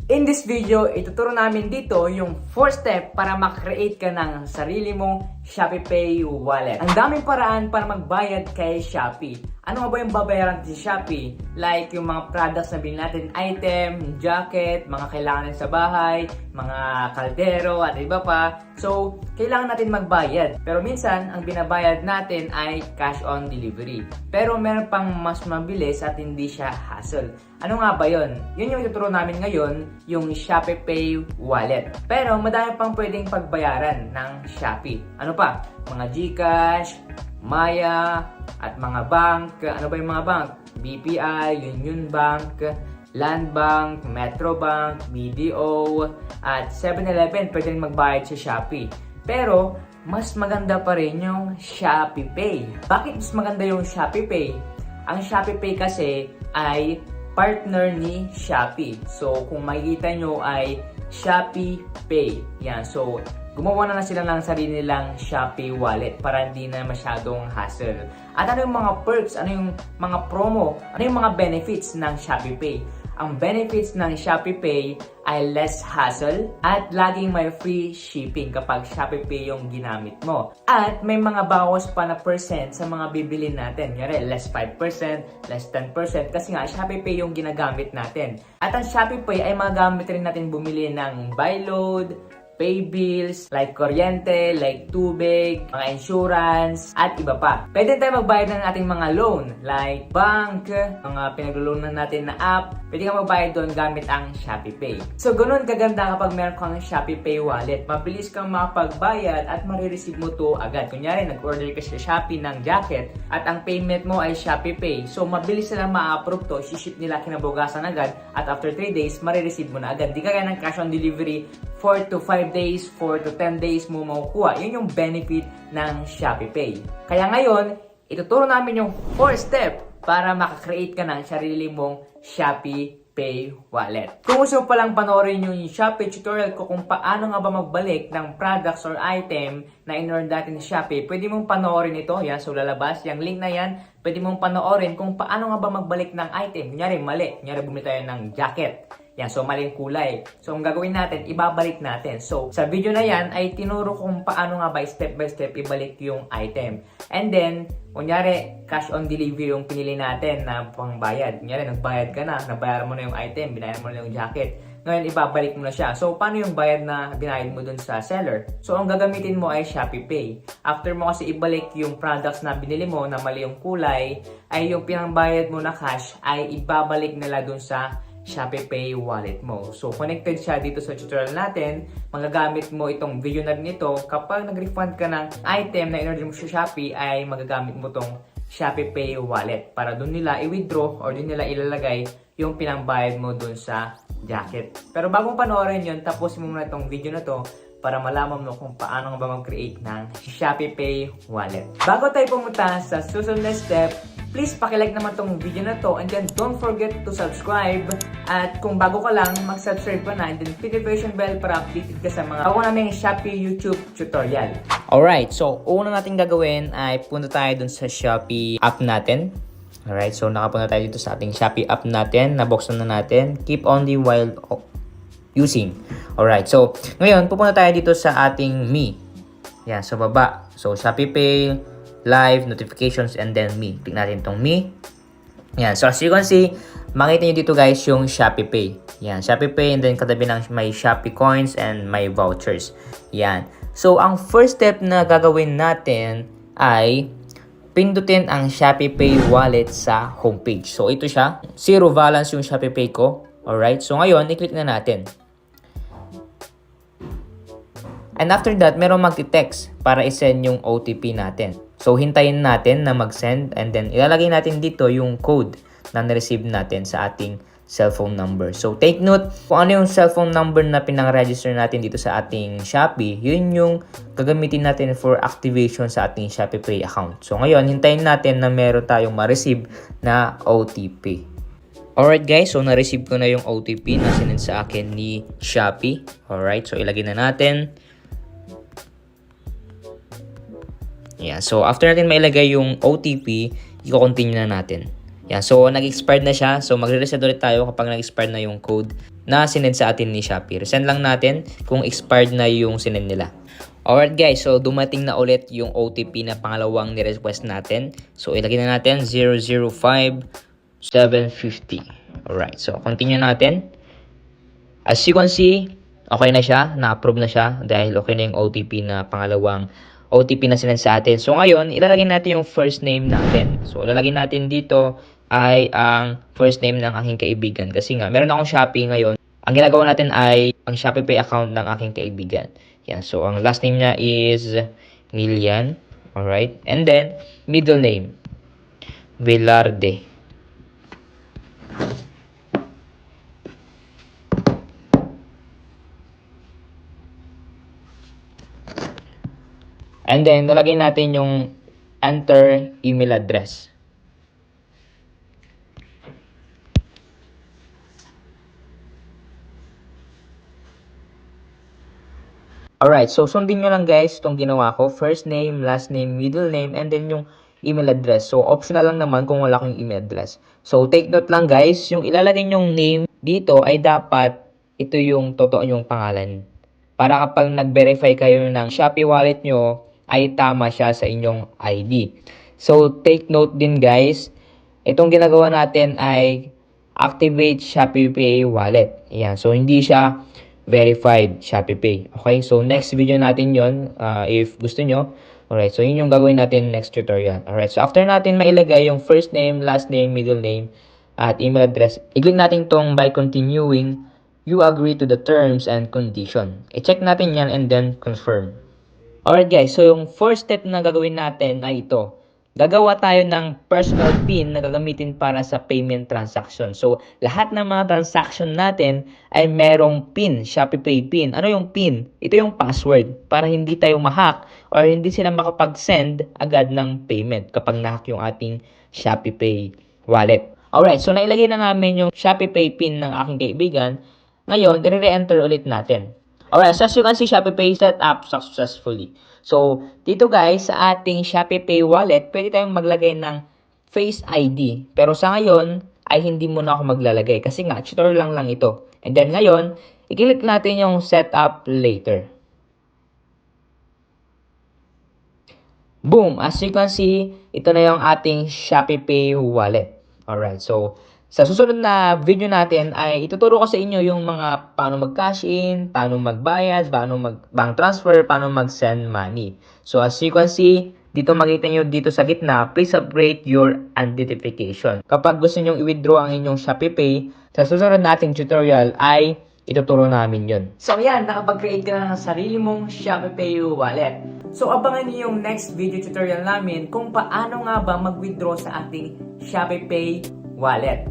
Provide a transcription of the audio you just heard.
In this video, ituturo namin dito yung 4 step para makreate ka ng sarili mong Shopee Pay wallet. Ang daming paraan para magbayad kay Shopee. Ano nga ba yung babayaran sa Shopee? Like yung mga products na bilhin natin, item, jacket, mga kailangan sa bahay, mga kaldero at iba pa. So, kailangan natin magbayad. Pero minsan, ang binabayad natin ay cash on delivery. Pero meron pang mas mabilis at hindi siya hassle. Ano nga ba yun? Yun yung ituturo namin ngayon, yung Shopee Pay wallet. Pero madami pang pwedeng pagbayaran ng Shopee. Ano pa? Mga GCash, Maya, at mga bank. Ano ba yung mga bank? BPI, Union Bank, Land Bank, Metro Bank, BDO, at 7-Eleven pwede rin magbayad sa Shopee. Pero, mas maganda pa rin yung Shopee Pay. Bakit mas maganda yung Shopee Pay? Ang Shopee Pay kasi ay partner ni Shopee. So, kung makikita nyo ay Shopee Pay. Yan. So, gumawa na sila ng sarili nilang Shopee wallet para hindi na masyadong hassle. At ano yung mga perks? Ano yung mga promo? Ano yung mga benefits ng Shopee Pay? Ang benefits ng Shopee Pay ay less hassle at laging may free shipping kapag Shopee Pay yung ginamit mo. At may mga bawas pa na percent sa mga bibili natin. Yari, less 5%, less 10% kasi nga Shopee Pay yung ginagamit natin. At ang Shopee Pay ay magamit rin natin bumili ng buy load, pay bills, like kuryente, like tubig, mga insurance, at iba pa. Pwede tayo magbayad ng ating mga loan, like bank, mga pinag-loanan natin na app. Pwede ka magbayad doon gamit ang Shopee Pay. So, ganun kaganda kapag meron kang Shopee Pay wallet. Mabilis kang makapagbayad at marireceive mo to agad. Kunyari, nag-order ka sa Shopee ng jacket at ang payment mo ay Shopee Pay. So, mabilis na lang ma-approve to. Ship nila kinabukasan agad at after 3 days, marireceive mo na agad. Di kaya ng cash on delivery 4 to 5 days, 4 to 10 days mo makukuha. Yun yung benefit ng Shopee Pay. Kaya ngayon, ituturo namin yung 4 step para makakreate ka ng sarili mong Shopee Pay wallet. Kung gusto mo palang panoorin yung Shopee tutorial ko kung paano nga ba magbalik ng products or item na in-order natin sa Shopee, pwede mong panoorin ito. Yan, so lalabas. Yung link na yan, pwede mong panoorin kung paano nga ba magbalik ng item. Kunyari, mali. Kunyari, bumili tayo ng jacket. Yan, so maling kulay. So, ang gagawin natin, ibabalik natin. So, sa video na yan, ay tinuro kung paano nga ba step by step ibalik yung item. And then, kunyari, cash on delivery yung pinili natin na pangbayad. Kunyari, nagbayad ka na, nabayaran mo na yung item, binayaran mo na yung jacket. Ngayon, ibabalik mo na siya. So, paano yung bayad na binayad mo dun sa seller? So, ang gagamitin mo ay Shopee Pay. After mo kasi ibalik yung products na binili mo na mali yung kulay, ay yung pinangbayad mo na cash ay ibabalik nila dun sa Shopee Pay wallet mo. So, connected siya dito sa tutorial natin. Magagamit mo itong video na rin ito. Kapag nag-refund ka ng item na in-order mo sa Shopee, ay magagamit mo itong Shopee Pay wallet para doon nila i-withdraw or doon nila ilalagay yung pinangbayad mo doon sa jacket. Pero bagong panoorin yun, tapusin mo muna itong video na to para malaman mo kung paano ba mag-create ng Shopee Pay wallet. Bago tayo pumunta sa susunod na step, please pakilike naman tong video na to and then don't forget to subscribe. At kung bago ka lang, mag-subscribe ka na and then click the notification bell para updated ka sa mga bago naming Shopee YouTube tutorial. Alright, so una natin gagawin ay punta tayo dun sa Shopee app natin. Alright, so nakapunta tayo dito sa ating Shopee app natin. Nabuksan na natin. Keep only while using. Alright, so ngayon pupunta tayo dito sa ating Me. Yan, sa baba. So Shopee Pay, Live, Notifications, and then Me. Click natin itong Me. Yan, so as you can see, makita nyo dito guys yung Shopee Pay. Yan, Shopee Pay and then katabi ng may Shopee Coins and may vouchers. Yan. So ang first step na gagawin natin ay pindutin ang Shopee Pay wallet sa homepage. So ito siya. Zero balance yung Shopee Pay ko. Alright, so ngayon, i-click na natin. And after that, meron mag-text para i-send yung OTP natin. So, hintayin natin na mag-send and then ilalagay natin dito yung code na na-receive natin sa ating cellphone number. So, take note kung ano yung cellphone number na pinang-register natin dito sa ating Shopee, yun yung gagamitin natin for activation sa ating Shopee Pay account. So, ngayon, hintayin natin na meron tayong ma-receive na OTP. Alright guys, so na-receive ko na yung OTP na sinend sa akin ni Shopee. Alright, so ilagay na natin. Yeah, so after natin mailagay yung OTP, i-continue na natin. Yeah, so nag-expired na siya. So magre-reset ulit tayo kapag nag-expired na yung code na sinend sa atin ni Shopee. Send lang natin kung expired na yung sinend nila. Alright guys, so dumating na ulit yung OTP na pangalawang ni-request natin. So ilagay na natin 005750. Alright, so continue natin. As you can see, okay na siya, na-approve na siya dahil okay na yung OTP na pangalawang OTP na sinend sa atin. So ngayon, ilalagay natin yung first name natin. So ilalagay natin dito ay ang first name ng aking kaibigan. Kasi nga, meron akong Shopee ngayon. Ang ginagawa natin ay ang Shopee Pay account ng aking kaibigan. Yan. So, ang last name niya is Milian. Alright. And then, middle name. Velarde. And then, nalagay natin yung enter email address. Alright, so sundin nyo lang guys itong ginawa ko. First name, last name, middle name, and then yung email address. So, optional lang naman kung wala kang email address. So, take note lang guys, yung ilalagay nyong name dito ay dapat ito yung totoo nyong pangalan. Para kapag nag-verify kayo ng Shopee wallet nyo, ay tama siya sa inyong ID. So, take note din guys, itong ginagawa natin ay activate Shopee Pay wallet. Ayan, so hindi siya verified Shopee Pay. Okay, so next video natin yon if gusto nyo. Alright, so yun yung gagawin natin next tutorial. Alright, so after natin mailagay yung first name, last name, middle name, at email address, i-click natin tong by continuing, you agree to the terms and condition. I-check natin yan and then confirm. Alright guys, so yung first step na gagawin natin ay ito. Gagawa tayo ng personal PIN na gagamitin para sa payment transaction. So, lahat ng mga transaction natin ay merong PIN, Shopee Pay PIN. Ano yung PIN? Ito yung password para hindi tayo ma-hack or hindi sila makapag-send agad ng payment kapag na-hack yung ating Shopee Pay wallet. Alright, so nailagay na namin yung Shopee Pay PIN ng aking kaibigan. Ngayon, re-enter ulit natin. Alright, so as you can see, Shopee Pay set up successfully. So, dito guys, sa ating Shopee Pay wallet, pwede tayong maglagay ng Face ID. Pero sa ngayon, ay hindi muna ako maglalagay. Kasi nga, tutorial lang ito. And then ngayon, i-click natin yung Set Up Later. Boom! As you can see, ito na yung ating Shopee Pay wallet. Alright, so sa susunod na video natin ay ituturo ko sa inyo yung mga paano mag-cash in, paano magbayad, paano mag-bank transfer, paano mag-send money. So as you can see, dito makita nyo dito sa gitna, please upgrade your identification. Kapag gusto nyo i-withdraw ang inyong Shopee Pay, sa susunod nating tutorial ay ituturo namin yun. So yan, nakapag-create ka na ng sarili mong Shopee Pay wallet. So abangan niyo yung next video tutorial namin kung paano nga ba mag-withdraw sa ating Shopee Pay wallet.